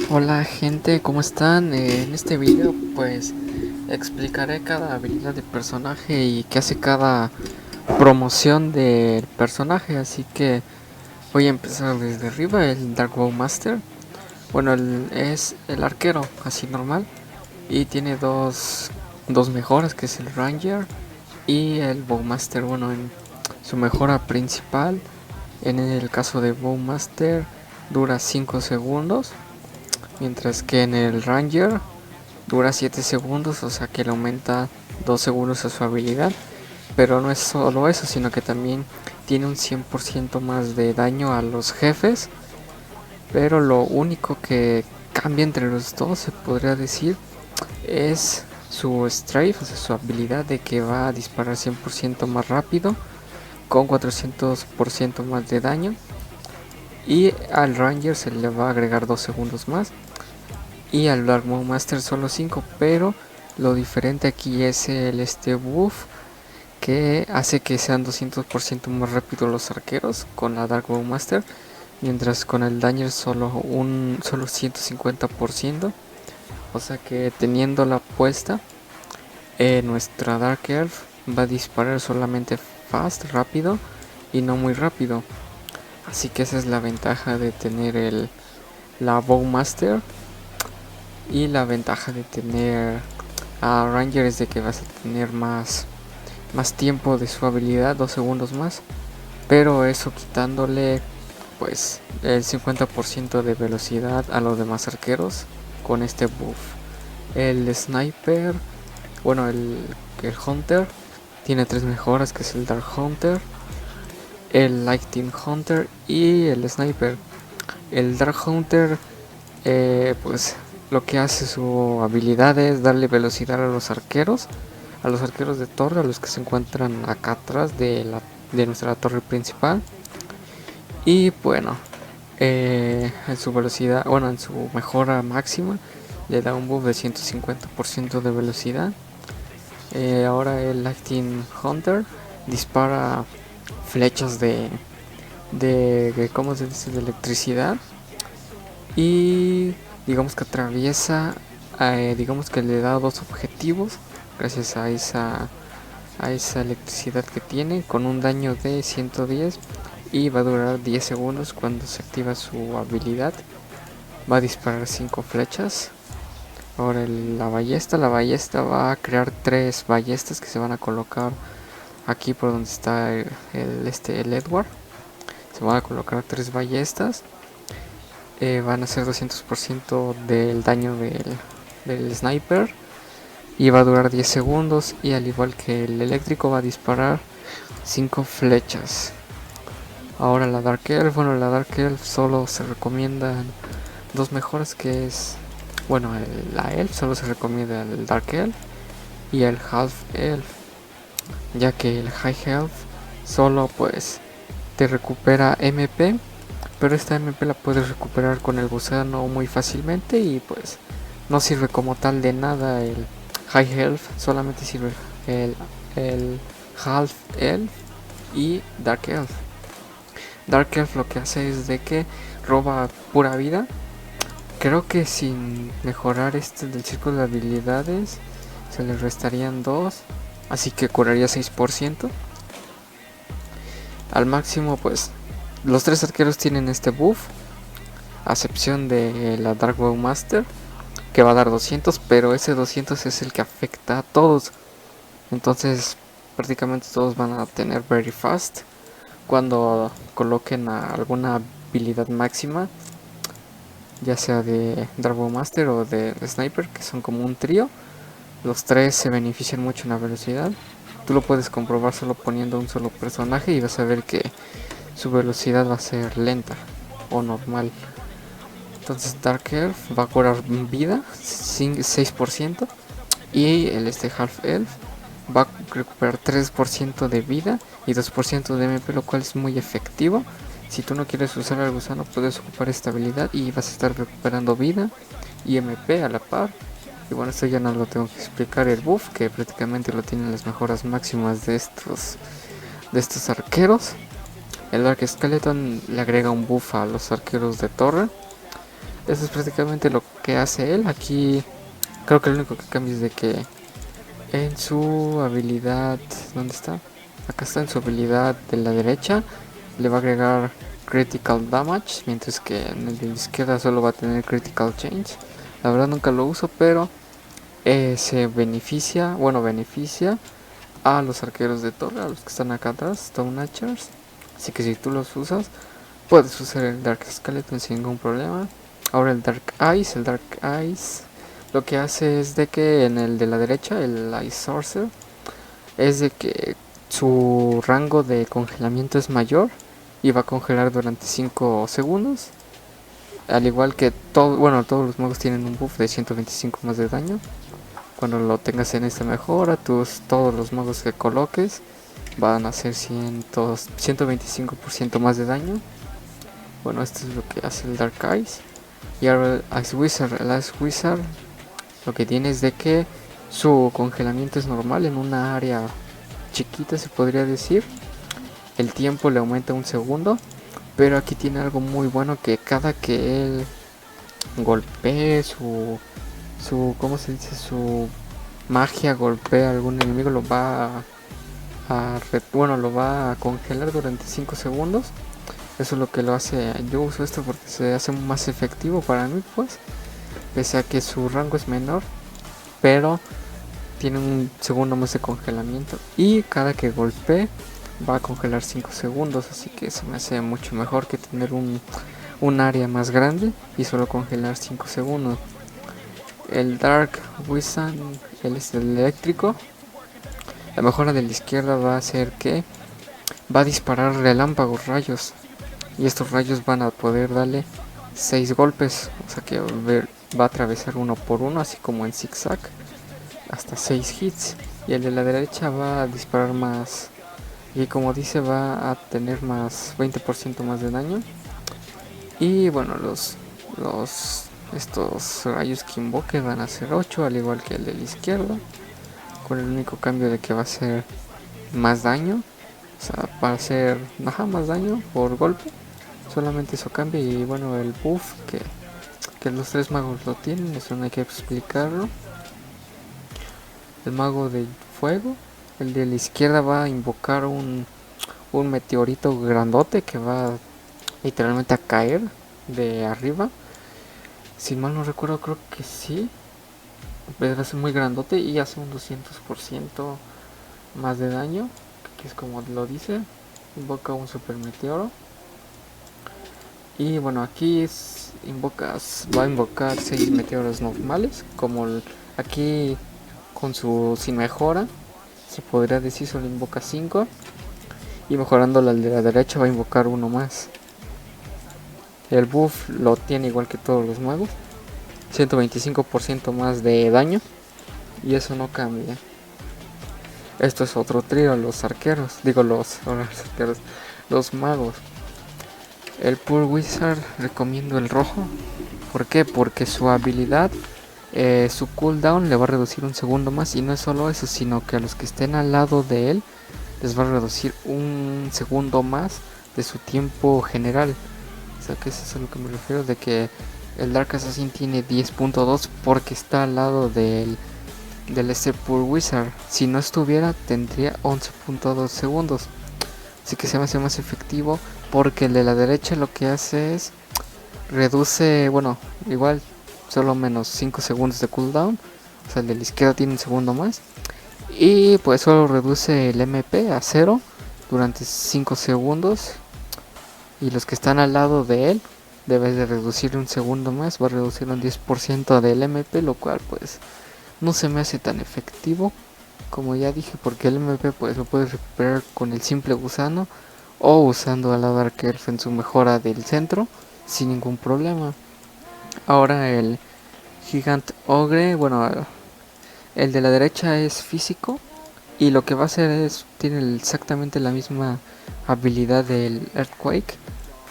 Hola gente, ¿cómo están? En este video pues explicaré cada habilidad de personaje y qué hace cada promoción del personaje, así que voy a empezar desde arriba. El Dark Master, bueno, es el arquero, así normal, y tiene dos mejoras, que es el Ranger y el Bowmaster. Bueno, en su mejora principal, en el caso de Bowmaster, dura 5 segundos, mientras que en el Ranger dura 7 segundos, o sea que le aumenta 2 segundos a su habilidad. Pero no es solo eso, sino que también tiene un 100% más de daño a los jefes. Pero lo único que cambia entre los dos, se podría decir, es su strafe, o sea, su habilidad de que va a disparar 100% más rápido, con 400% más de daño. Y al Ranger se le va a agregar 2 segundos más. Y al Dark Master solo 5, pero lo diferente aquí es este buff que hace que sean 200% más rápido los arqueros con la Dark Master, mientras con el Danger solo 150%. O sea que teniendo la puesta, nuestra Dark Elf va a disparar solamente fast, rápido, y no muy rápido. Así que esa es la ventaja de tener la Bowmaster. Y la ventaja de tener a Ranger es de que vas a tener más tiempo de su habilidad, 2 segundos más. Pero eso quitándole pues el 50% de velocidad a los demás arqueros con este buff. El Sniper, bueno, el Hunter tiene 3 mejoras, que es el Dark Hunter, el Lightning Hunter y el Sniper. El Dark Hunter, pues lo que hace su habilidad es darle velocidad a los arqueros de torre, a los que se encuentran acá atrás de nuestra torre principal. Y bueno, en su velocidad, bueno, en su mejora máxima, le da un buff de 150% de velocidad. Ahora el Lightning Hunter dispara flechas ¿cómo se dice?, de electricidad, y digamos que atraviesa, digamos que le da dos objetivos gracias a esa electricidad que tiene, con un daño de 110, y va a durar 10 segundos. Cuando se activa su habilidad va a disparar 5 flechas. Ahora la ballesta va a crear 3 ballestas que se van a colocar aquí por donde está el Edward. Se van a colocar 3 ballestas, van a ser 200% del daño del sniper, y va a durar 10 segundos, y al igual que el eléctrico va a disparar 5 flechas. Ahora la Dark Elf, bueno, la Dark Elf solo se recomiendan dos mejoras, que es, bueno, la Elf solo se recomienda el Dark Elf y el Half Elf, ya que el High Elf solo pues te recupera MP, pero esta MP la puedes recuperar con el gusano muy fácilmente, y pues no sirve como tal de nada el High Elf, solamente sirve el Half Elf y Dark Elf. Dark Elf lo que hace es de que roba pura vida. Creo que sin mejorar este del círculo de habilidades se le restarían 2, así que curaría 6%. Al máximo pues los tres arqueros tienen este buff, a excepción de la Dark Master, que va a dar 200, pero ese 200 es el que afecta a todos. Entonces prácticamente todos van a tener Very Fast cuando coloquen a alguna habilidad máxima, ya sea de Dark Master o de Sniper, que son como un trío. Los tres se benefician mucho en la velocidad. Tú lo puedes comprobar solo poniendo un solo personaje y vas a ver que su velocidad va a ser lenta o normal. Entonces Dark Elf va a curar vida 6%, y el Half Elf va a recuperar 3% de vida y 2% de MP, lo cual es muy efectivo. Si tú no quieres usar al gusano, puedes ocupar esta habilidad y vas a estar recuperando vida y MP a la par. Y bueno, esto ya no lo tengo que explicar. El buff, que prácticamente lo tienen las mejoras máximas de estos arqueros. El Dark Skeleton le agrega un buff a los arqueros de torre. Eso es prácticamente lo que hace él. Aquí creo que lo único que cambia es de que en su habilidad, ¿dónde está? Acá está, en su habilidad de la derecha le va a agregar critical damage, mientras que en el de la izquierda solo va a tener critical change. La verdad nunca lo uso, pero se beneficia a los arqueros de torre, a los que están acá atrás, Stone Archers. Así que si tú los usas, puedes usar el Dark Skeleton sin ningún problema. Ahora el Dark Ice lo que hace es de que en el de la derecha, el Ice Sorcerer, es de que su rango de congelamiento es mayor y va a congelar durante 5 segundos. Al igual que todos los magos tienen un buff de 125 más de daño. Cuando lo tengas en esta mejora, todos los magos que coloques van a hacer 125% más de daño. Bueno, esto es lo que hace el Dark Ice. Y ahora el Ice Wizard lo que tiene es de que su congelamiento es normal en una área chiquita, se podría decir. El tiempo le aumenta un segundo, pero aquí tiene algo muy bueno, que cada que él golpee ¿cómo se dice? Su magia golpea a algún enemigo, lo va lo va a congelar durante 5 segundos. Eso es lo que lo hace. Yo uso esto porque se hace más efectivo para mí, pues, pese a que su rango es menor, pero tiene un segundo más de congelamiento, y cada que golpee va a congelar 5 segundos, así que se me hace mucho mejor que tener un área más grande y solo congelar 5 segundos. El Dark Wizard, él es el eléctrico. La mejora de la izquierda va a hacer que va a disparar relámpagos, rayos, y estos rayos van a poder darle 6 golpes, o sea que va a atravesar uno por uno, así como en zigzag, hasta 6 hits. Y el de la derecha va a disparar más, y como dice, va a tener más 20% más de daño. Y bueno, estos rayos que invoque van a ser 8, al igual que el de la izquierda, con el único cambio de que va a ser más daño, o sea, va a ser más daño por golpe, solamente eso cambia. Y bueno, el buff que los 3 magos lo tienen, eso no hay que explicarlo. El mago de fuego, el de la izquierda, va a invocar un meteorito grandote que va literalmente a caer de arriba. Si mal no recuerdo, creo que sí. Va a ser muy grandote y hace un 200% más de daño, que es como lo dice. Invoca un super meteoro. Y bueno, aquí va a invocar 6 meteoros normales, como aquí con sin mejora, se podría decir, solo invoca 5. Y mejorando la de la derecha va a invocar uno más. El buff lo tiene igual que todos los magos, 125% más de daño, y eso no cambia. Esto es otro trío, los arqueros, los magos. El Poor Wizard recomiendo el rojo. ¿Por qué? Porque su habilidad, su cooldown le va a reducir un segundo más, y no es solo eso, sino que a los que estén al lado de él les va a reducir un segundo más de su tiempo general. O sea, que eso es a lo que me refiero, de que el Dark Assassin tiene 10.2 porque está al lado del Poor Wizard. Si no estuviera, tendría 11.2 segundos. Así que se me hace más efectivo, porque el de la derecha lo que hace es reduce, igual, solo menos 5 segundos de cooldown. O sea, el de la izquierda tiene un segundo más. Y pues solo reduce el MP a 0 durante 5 segundos. Y los que están al lado de él, debe de reducir un segundo más, va a reducir un 10% del MP, lo cual pues no se me hace tan efectivo, como ya dije, porque el MP pues lo puedes recuperar con el simple gusano o usando a la Dark Elf en su mejora del centro sin ningún problema. Ahora el Gigant Ogre, el de la derecha es físico, y lo que va a hacer tiene exactamente la misma habilidad del Earthquake,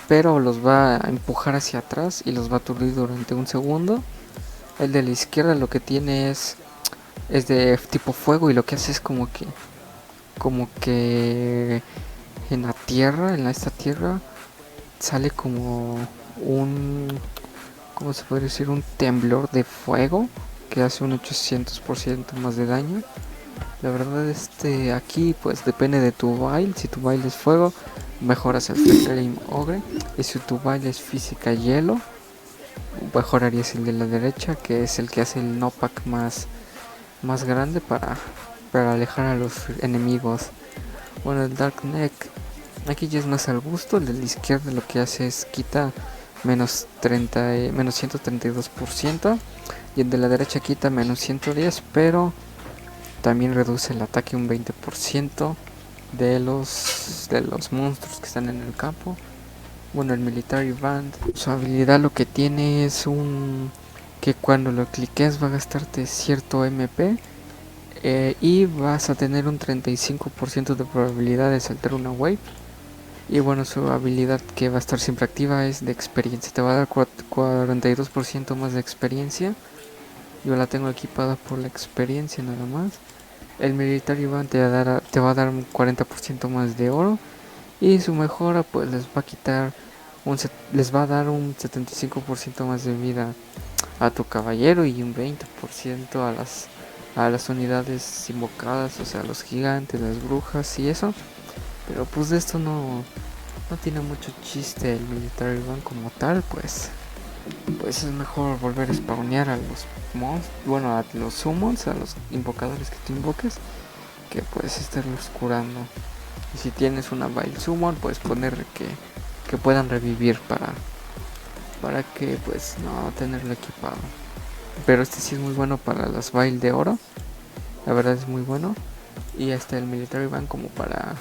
pero los va a empujar hacia atrás y los va a aturdir durante un segundo. El de la izquierda lo que tiene es de tipo fuego, y lo que hace es como que en la tierra, esta tierra, sale como ¿cómo se podría decir? Un temblor de fuego que hace un 800% más de daño. La verdad, aquí pues depende de tu build. Si tu build es fuego, mejoras el Flame Ogre. Y si tu build es física hielo, mejorarías el de la derecha, que es el que hace el knockback más grande para alejar a los enemigos. Bueno, el Dark Neck aquí ya es más al gusto. El de la izquierda lo que hace es quita menos 132%, y el de la derecha quita menos 110, pero también reduce el ataque un 20% de los monstruos que están en el campo. Bueno, el Military Band, su habilidad lo que tiene es que cuando lo cliques va a gastarte cierto MP, y vas a tener un 35% de probabilidad de saltar una wave. Y bueno, su habilidad que va a estar siempre activa es de experiencia. Te va a dar 42% más de experiencia. Yo la tengo equipada por la experiencia nada más. El Military Band te va a dar un 40% más de oro. Y su mejora pues les va a dar un 75% más de vida a tu caballero y un 20% a las unidades invocadas, o sea, los gigantes, las brujas y eso. Pero pues de esto no tiene mucho chiste el Military Band como tal, pues es mejor volver a spawnear a los a los summons, a los invocadores que te invoques, que puedes estarlos curando. Y si tienes una build summon, puedes ponerle que puedan revivir para que pues no tenerlo equipado. Pero sí es muy bueno para las build de oro, la verdad es muy bueno. Y hasta el Military Band como para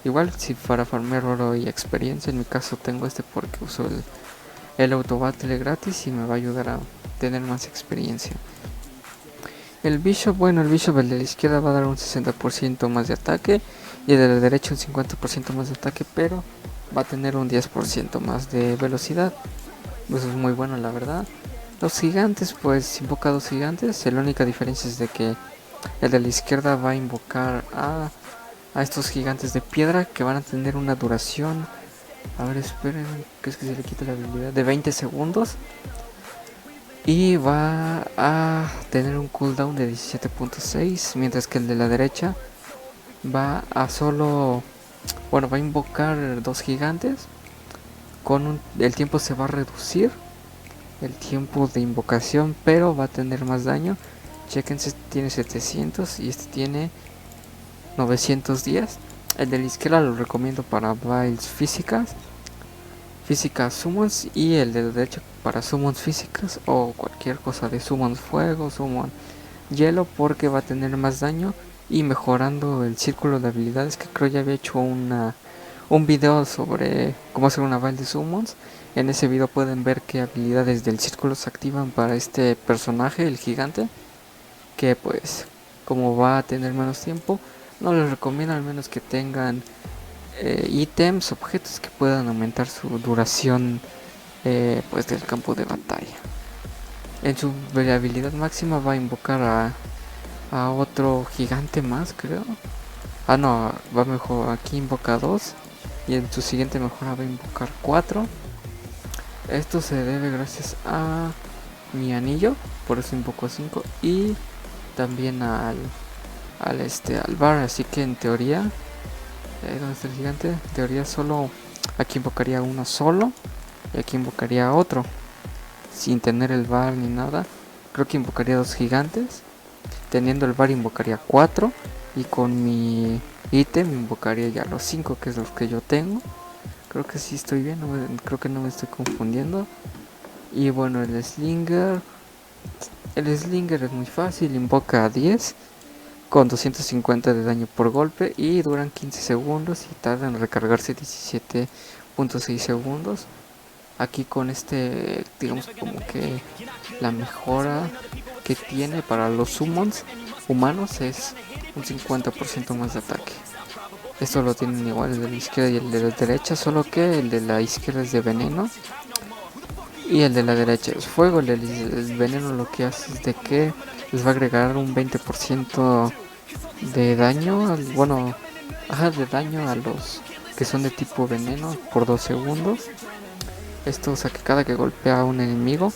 igual, si para farmear oro y experiencia. En mi caso tengo porque uso el auto battle gratis y me va a ayudar a tener más experiencia. El Bishop, el de la izquierda va a dar un 60% más de ataque y el de la derecha un 50% más de ataque, pero va a tener un 10% más de velocidad. Eso es muy bueno, la verdad. Los gigantes, pues invoca 2 gigantes. La única diferencia es de que el de la izquierda va a invocar a estos gigantes de piedra que van a tener una duración, a ver, esperen, que es que se le quita la habilidad, de 20 segundos. Y va a tener un cooldown de 17.6, mientras que el de la derecha va a invocar 2 gigantes. El tiempo se va a reducir, el tiempo de invocación, pero va a tener más daño. Chequense, este tiene 700 y este tiene 910. El de la izquierda lo recomiendo para builds físicas summons, y el de la derecha para summons físicas o cualquier cosa de summons fuego, summon hielo, porque va a tener más daño. Y mejorando el círculo de habilidades, que creo ya había hecho un video sobre cómo hacer una build de summons. En ese video pueden ver qué habilidades del círculo se activan para este personaje, el gigante, que pues como va a tener menos tiempo, no les recomiendo, al menos que tengan ítems, objetos que puedan aumentar su duración pues del campo de batalla. En su habilidad máxima va a invocar a otro gigante más, creo. No, va mejor, aquí invoca 2 y en su siguiente mejora va a invocar 4. Esto se debe gracias a mi anillo, por eso invoco 5, y también al bar, así que en teoría, ¿dónde está el gigante? En teoría solo aquí invocaría uno solo y aquí invocaría otro, sin tener el bar ni nada. Creo que invocaría 2 gigantes, teniendo el bar invocaría 4, y con mi ítem invocaría ya los 5, que es los que yo tengo. Creo que sí estoy bien, creo que no me estoy confundiendo. Y bueno, el Slinger es muy fácil, invoca a 10 con 250 de daño por golpe y duran 15 segundos y tardan en recargarse 17.6 segundos. Aquí con digamos como que la mejora que tiene para los summons humanos es un 50% más de ataque. Esto lo tienen igual el de la izquierda y el de la derecha, solo que el de la izquierda es de veneno y el de la derecha es fuego. El veneno lo que hace es de que les va a agregar un 20% de daño, de daño a los que son de tipo veneno por 2 segundos. Esto, o sea, que cada que golpea a un enemigo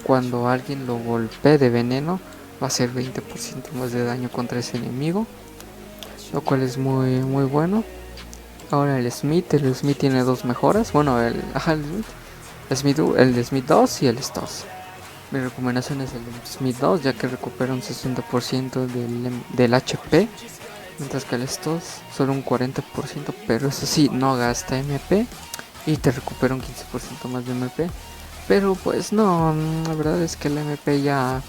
cuando alguien lo golpee de veneno va a hacer 20% más de daño contra ese enemigo, lo cual es muy bueno. Ahora el Smith tiene dos mejoras, bueno el Smith, el Smith 2 y el Stoss. Mi recomendación es el Smith 2, ya que recupera un 60% del HP, mientras que el Stoss solo un 40%, pero eso sí, no gasta MP y te recupera un 15% más de MP. Pero pues no, la verdad es que el MP ya,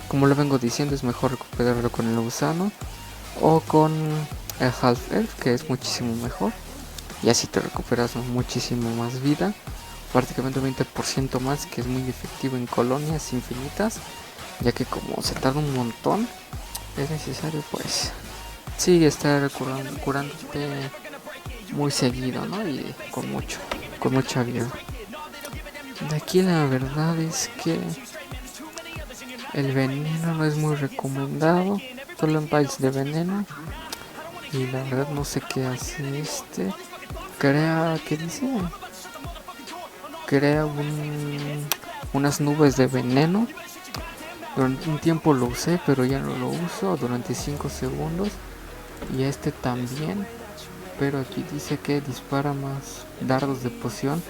como lo vengo diciendo, es mejor recuperarlo con el gusano o con el Half Elf, que es muchísimo mejor, y así te recuperas muchísimo más vida, prácticamente un 20% más, que es muy efectivo en colonias infinitas, ya que como se tarda un montón, es necesario pues sí estar curándote muy seguido, ¿no? Y con mucha vida. De aquí la verdad es que el veneno no es muy recomendado, solo en piles de veneno. Y la verdad no sé qué hace este. ¿Qué dice? Crea unas nubes de veneno. Durante un tiempo lo usé, pero ya no lo uso, durante 5 segundos. Y este también, pero aquí dice que dispara más dardos de poción,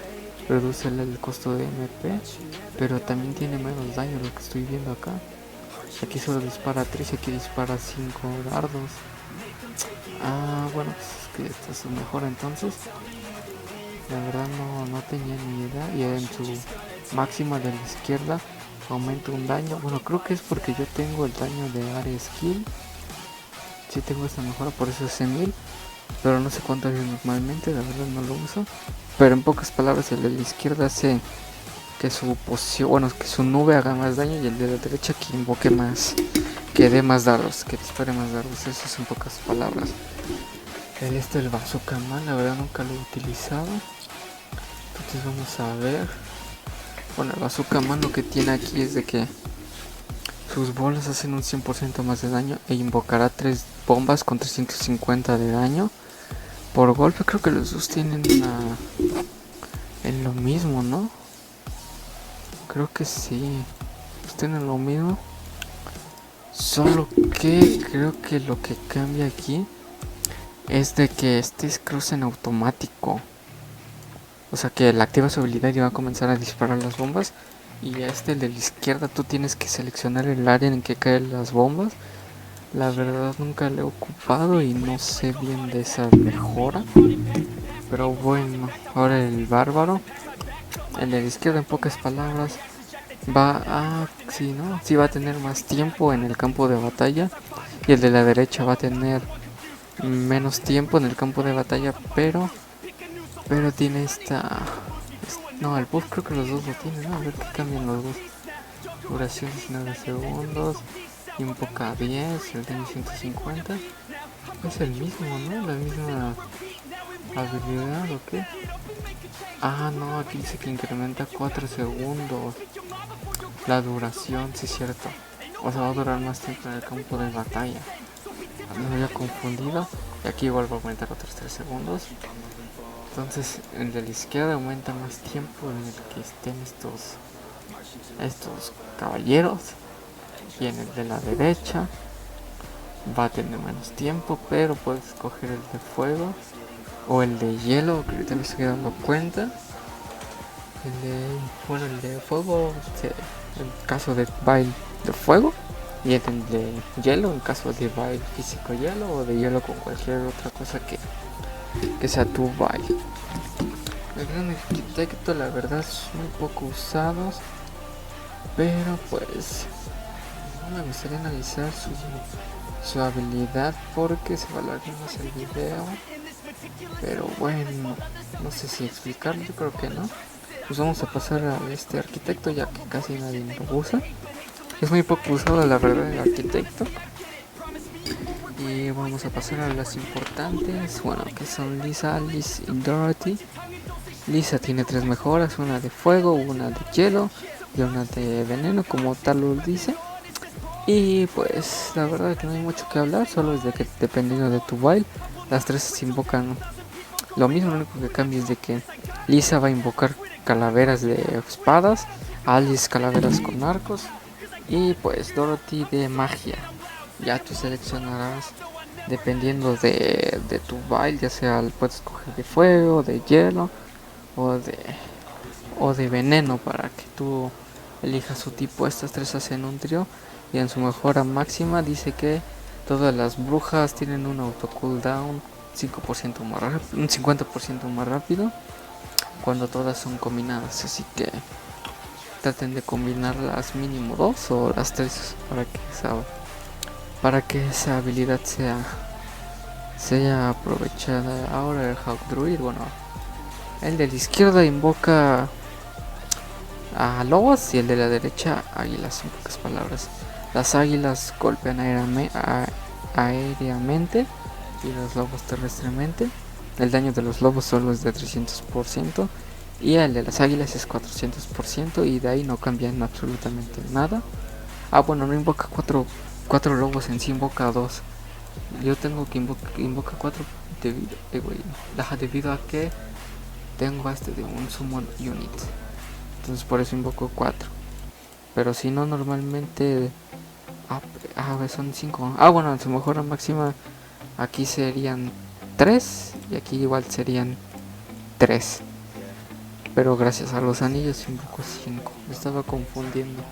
reduce el costo de MP, pero también tiene menos daño, lo que estoy viendo acá. Aquí solo dispara 3 y aquí dispara 5 dardos. Bueno, pues es que esta es mejor entonces. La verdad no tenía ni idea. Y en su máxima de la izquierda aumenta un daño. Bueno, creo que es porque yo tengo el daño de área skill. Sí tengo esta mejora, por eso es 1000. Pero no sé cuánto es normalmente, la verdad no lo uso. Pero en pocas palabras, el de la izquierda hace que su poción, bueno, que su nube haga más daño, y el de la derecha que invoque más, que dé más dardos, que dispare más dardos. Eso es en pocas palabras. El Bazooka Man, la verdad nunca lo he utilizado. Entonces vamos a ver. Bueno, el Bazooka Man lo que tiene aquí es de que sus bolas hacen un 100% más de daño e invocará 3 bombas con 350 de daño por golpe. Creo que los dos tienen en lo mismo, ¿no? Creo que sí, tienen lo mismo. Solo que creo que lo que cambia aquí es de que este es cruce en automático. O sea que él activa su habilidad y va a comenzar a disparar las bombas. Y a el de la izquierda tú tienes que seleccionar el área en que caen las bombas. La verdad nunca le he ocupado y no sé bien de esa mejora. Pero bueno, ahora el bárbaro. El de la izquierda, en pocas palabras, va a... sí va a tener más tiempo en el campo de batalla. Y el de la derecha va a tener menos tiempo en el campo de batalla, pero tiene esta... No, el buff creo que los dos lo tienen, ¿no? A ver qué cambian los dos. Duración 19 segundos, invoca 10, el daño 150. Es el mismo, ¿no? La misma habilidad, ¿o qué? No, aquí dice que incrementa 4 segundos la duración, sí es cierto. O sea, va a durar más tiempo en el campo de batalla. Me había confundido. Y aquí igual va a aumentar otros 3 segundos. Entonces, el de la izquierda aumenta más tiempo en el que estén estos caballeros. Y en el de la derecha va a tener menos tiempo, pero puedes escoger el de fuego o el de hielo, que ahorita me estoy dando cuenta. El de fuego, en caso de baile de fuego, y el de hielo en caso de baile físico hielo, o de hielo con cualquier otra cosa que sea tu baile. El gran arquitecto, la verdad, es muy poco usados, pero pues no me gustaría analizar su habilidad porque se va a alargar más el video. Pero bueno, no sé si explicarlo, yo creo que no. Pues vamos a pasar a este arquitecto, ya que casi nadie lo usa. Es muy poco usado, la verdad, el arquitecto. Y vamos a pasar a las importantes, bueno, que son Lisa, Alice y Dorothy. Lisa tiene 3 mejoras, una de fuego, una de hielo y una de veneno, como tal lo dice. Y pues la verdad que no hay mucho que hablar, solo es de que dependiendo de tu build, las 3 se invocan lo mismo. Lo único que cambia es de que Lisa va a invocar calaveras de espadas, Alice calaveras con arcos y pues Dorothy de magia. Ya tú seleccionarás dependiendo de tu build, ya sea puedes escoger de fuego, de hielo o de veneno para que tú elijas su tipo. Estas tres hacen un trío y en su mejora máxima dice que todas las brujas tienen un auto cooldown 5% más rápido, un 50% más rápido cuando todas son combinadas, así que traten de combinarlas mínimo 2 o las 3 para que esa habilidad sea aprovechada. Ahora el Hawk Druid, bueno, el de la izquierda invoca a lobos y el de la derecha águilas, en pocas palabras. Las águilas golpean aéreamente y los lobos terrestremente. El daño de los lobos solo es de 300% y el de las águilas es 400% y de ahí no cambian absolutamente nada. Bueno, no invoca 4 lobos en sí, invoca 2. Yo tengo que invoca 4 debido a que tengo de un summon unit. Entonces por eso invoco 4. Pero si no, normalmente son 5. Bueno, en su mejora máxima aquí serían 3 y aquí igual serían 3. Pero gracias a los anillos invoco 5. Me estaba confundiendo.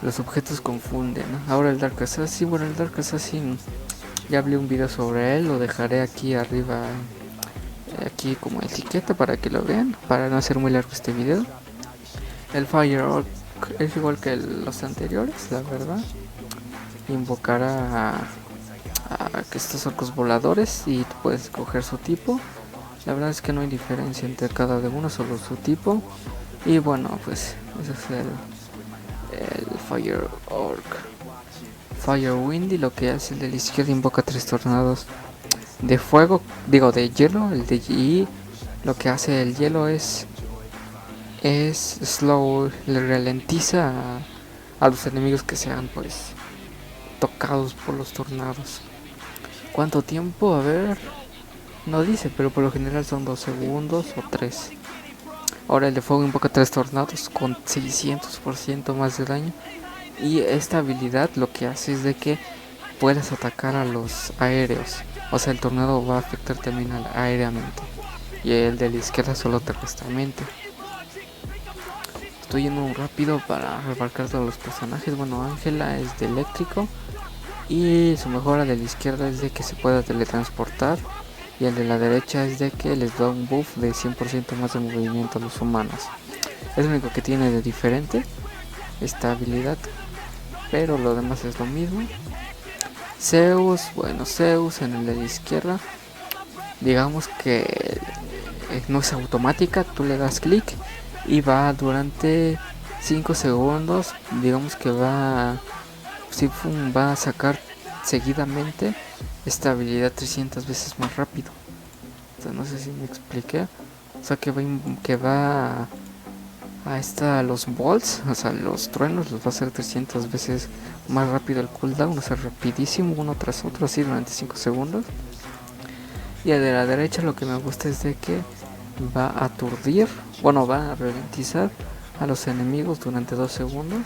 Los objetos confunden. Ahora el Dark Assassin. Bueno, el Dark Assassin ya hablé un video sobre él. Lo dejaré aquí arriba, aquí como etiqueta para que lo vean, para no hacer muy largo este video. El Fire Orc es igual que los anteriores, la verdad. Invocará a estos orcos voladores y tú puedes escoger su tipo. La verdad es que no hay diferencia entre cada uno, solo su tipo. Y bueno, pues ese es el Fire Orc. Fire Windy, lo que hace el de la izquierda, invoca 3 tornados de fuego, de hielo. Y lo que hace el hielo es slow, le ralentiza a los enemigos que sean pues tocados por los tornados. ¿Cuánto tiempo? A ver, no dice, pero por lo general son 2 segundos o 3. Ahora el de fuego invoca 3 tornados con 600% más de daño. Y esta habilidad lo que hace es de que puedes atacar a los aéreos. O sea, el tornado va a afectar también aéreamente. Y el de la izquierda solo terrestramente. Estoy yendo muy rápido para abarcar todos los personajes. Bueno, Ángela es de eléctrico. Y su mejora de la izquierda es de que se pueda teletransportar. Y el de la derecha es de que les da un buff de 100% más de movimiento a los humanos. Es lo único que tiene de diferente esta habilidad, pero lo demás es lo mismo. Zeus, Zeus en el de la izquierda, digamos que no es automática, tú le das clic y va durante 5 segundos, digamos que va a sacar seguidamente esta habilidad 300 veces más rápido. Entonces, no sé si me expliqué. O sea que va a los bolts, o sea los truenos, los va a hacer 300 veces más rápido el cooldown, o sea rapidísimo, uno tras otro, así durante 5 segundos. Y el de la derecha lo que me gusta es de que va a aturdir, va a ralentizar a los enemigos durante 2 segundos,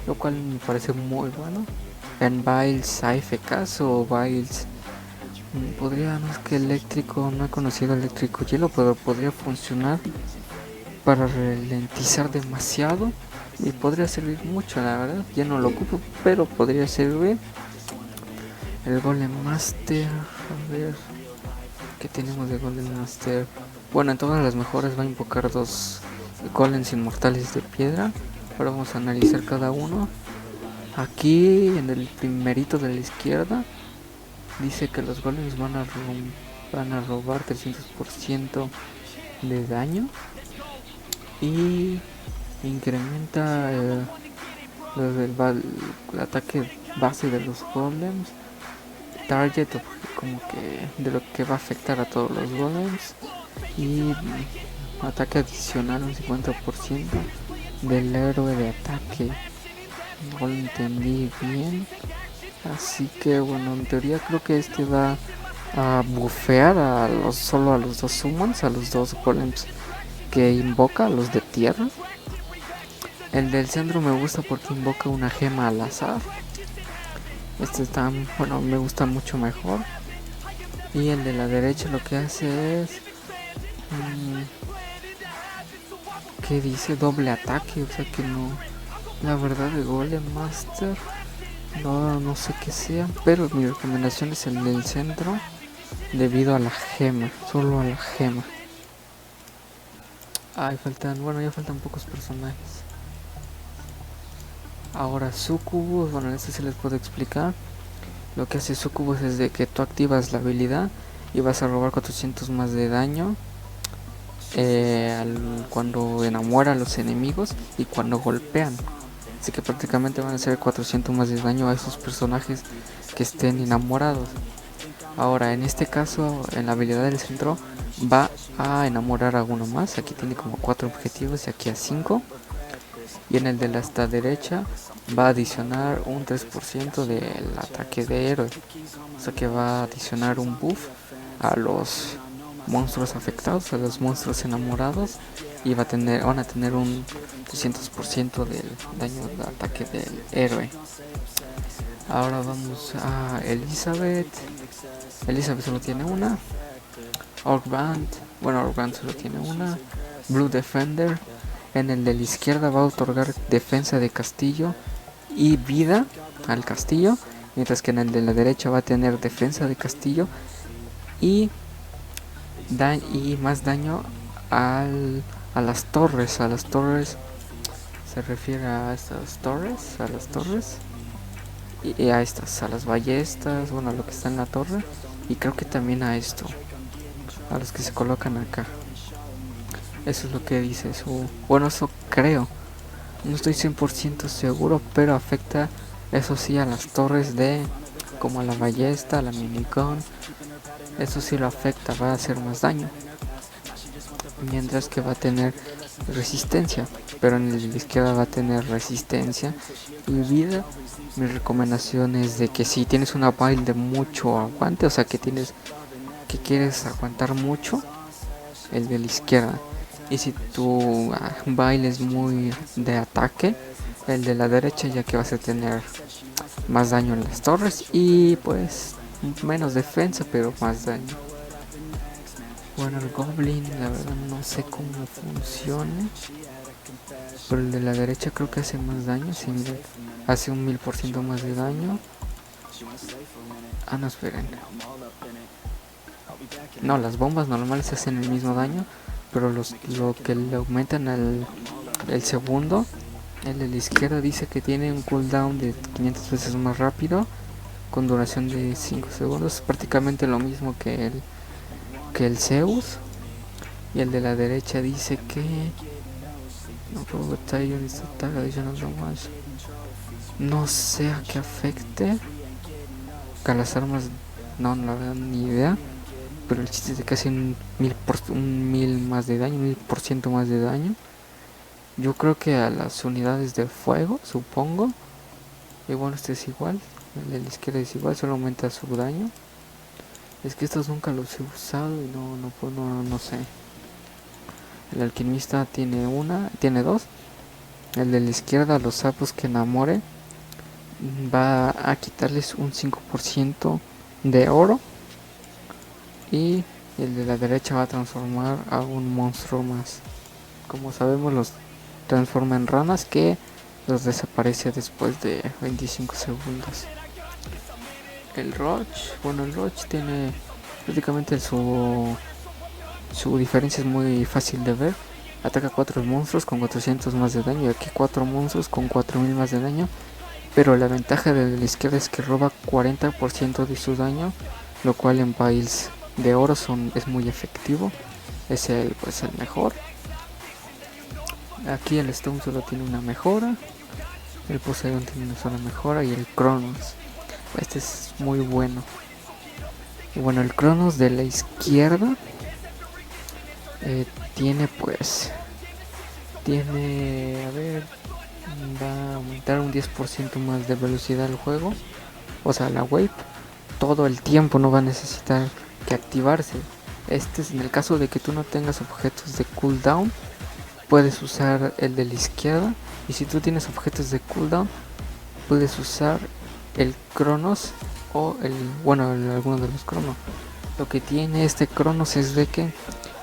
lo cual me parece muy bueno. En builds AFK o builds no es que eléctrico, no he conocido eléctrico hielo, pero podría funcionar para ralentizar demasiado y podría servir mucho, la verdad. Ya no lo ocupo, pero podría servir. El Golem Master, a ver qué tenemos de Golem Master. Bueno, en todas las mejoras va a invocar 2 golems inmortales de piedra. Ahora vamos a analizar cada uno. Aquí en el primerito de la izquierda dice que los golems van a robar 300% de daño y incrementa el ataque base de los golems, target como que de lo que va a afectar a todos los golems, y ataque adicional un 50% del héroe de ataque. No lo entendí bien, así que bueno, en teoría creo que este va a bufear solo a los 2 summons, a los 2 golems que invoca, a los de tierra. El del centro me gusta porque invoca una gema al azar. Este está, bueno, me gusta mucho mejor. Y el de la derecha lo que hace es... ¿qué dice? Doble ataque, o sea que no... La verdad de Golem Master... No sé qué sea, pero mi recomendación es el del centro. Debido a la gema, solo a la gema. Ya faltan pocos personajes. Ahora Sucubus, bueno, este se les puedo explicar. Lo que hace Sucubus es de que tú activas la habilidad y vas a robar 400 más de daño cuando enamora a los enemigos y cuando golpean. Así que prácticamente van a hacer 400 más de daño a esos personajes que estén enamorados. Ahora, en este caso, en la habilidad del centro, va a enamorar a uno más. Aquí tiene como 4 objetivos y aquí a 5. Y en el de la hasta derecha va a adicionar un 3% del ataque de héroe. O sea que va a adicionar un buff a los monstruos afectados, a los monstruos enamorados. Y van a tener un 300% del daño de ataque del héroe. Ahora vamos a Elizabeth. Elizabeth solo tiene una. Orgband solo tiene una. Blue Defender. En el de la izquierda va a otorgar defensa de castillo y vida al castillo, mientras que en el de la derecha va a tener defensa de castillo y más daño a las torres. A las torres se refiere a estas torres, a las torres y a estas, a las ballestas, bueno, a lo que está en la torre, y creo que también a esto, a los que se colocan acá. Eso es lo que dice bueno, eso creo. No estoy 100% seguro, pero afecta, eso sí, a las torres como a la ballesta, a la minigun. Eso sí lo afecta, va a hacer más daño. Mientras que va a tener resistencia, pero en el de la izquierda va a tener resistencia y vida. Mi recomendación es de que si tienes una build de mucho aguante, o sea que quieres aguantar mucho, el de la izquierda. Y si tu baile es muy de ataque, el de la derecha, ya que vas a tener más daño en las torres y pues menos defensa, pero más daño. Bueno, el Goblin, la verdad no sé cómo funciona, pero el de la derecha creo que hace más daño, sí, hace un 1000% más de daño. No, esperen. No, las bombas normales hacen el mismo daño, pero lo que le aumentan el segundo, el de la izquierda dice que tiene un cooldown de 500 veces más rápido, con duración de 5 segundos, es prácticamente lo mismo que el Zeus. Y el de la derecha dice que no sé a qué afecte, que a las armas no, la verdad ni idea. Pero el chiste es de que hace un 1000 más de daño, 1000% más de daño. Yo creo que a las unidades de fuego, supongo. Y bueno, este es igual. El de la izquierda es igual, solo aumenta su daño. Es que estos nunca los he usado y no sé. El alquimista tiene dos. El de la izquierda, los sapos que enamore, va a quitarles un 5% de oro. Y el de la derecha va a transformar a un monstruo más. Como sabemos, los transforma en ranas que los desaparece después de 25 segundos. El Roach tiene prácticamente su diferencia es muy fácil de ver. Ataca 4 monstruos con 400 más de daño y aquí 4 monstruos con 4000 más de daño. Pero la ventaja de la izquierda es que roba 40% de su daño, lo cual en piles de oro es muy efectivo. Es el mejor. Aquí el Stone solo tiene una mejora, el Poseidon tiene una sola mejora y el Cronos, este es muy bueno. Y bueno, el Cronos de la izquierda va a aumentar un 10% más de velocidad al juego, o sea la wave, todo el tiempo, no va a necesitar que activarse. Este es en el caso de que tú no tengas objetos de cooldown, puedes usar el de la izquierda Y si tú tienes objetos de cooldown, puedes usar el Cronos o alguno de los Cronos. Lo que tiene este Cronos es de que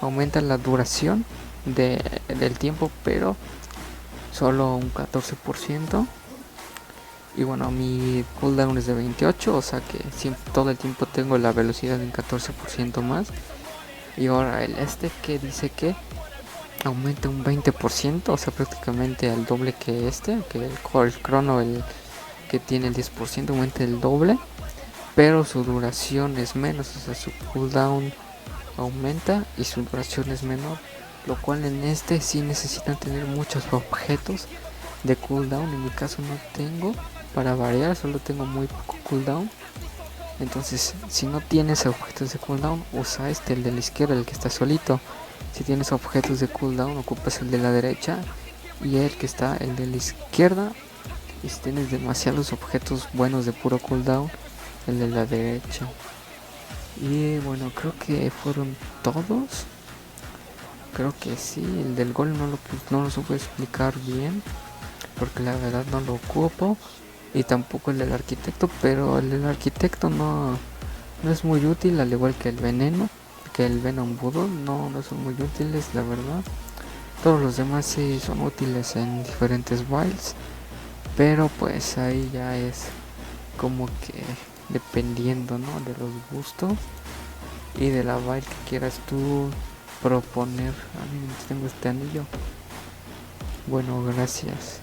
aumenta la duración del tiempo, pero solo un 14%. Y bueno, mi cooldown es de 28, o sea que todo el tiempo tengo la velocidad en 14% más. Y ahora que dice que aumenta un 20%, o sea prácticamente al doble que el crono, el que tiene el 10%, aumenta el doble, pero su duración es menos, o sea su cooldown aumenta y su duración es menor, lo cual en sí necesitan tener muchos objetos de cooldown. En mi caso no tengo, para variar solo tengo muy poco cooldown. Entonces si no tienes objetos de cooldown, usa el de la izquierda, el que está solito. Si tienes objetos de cooldown, ocupas el de la derecha y el de la izquierda. Y si tienes demasiados objetos buenos de puro cooldown, el de la derecha. Y bueno, creo que fueron todos. Creo que sí, el del gol no lo supe explicar bien, porque la verdad no lo ocupo. Y tampoco el del arquitecto, pero el del arquitecto no es muy útil, al igual que el veneno, que el Venom Voodoo, no son muy útiles, la verdad. Todos los demás sí son útiles en diferentes builds, pero pues ahí ya es como que dependiendo, ¿no?, de los gustos y de la build que quieras tú proponer. A mí tengo este anillo. Bueno, gracias.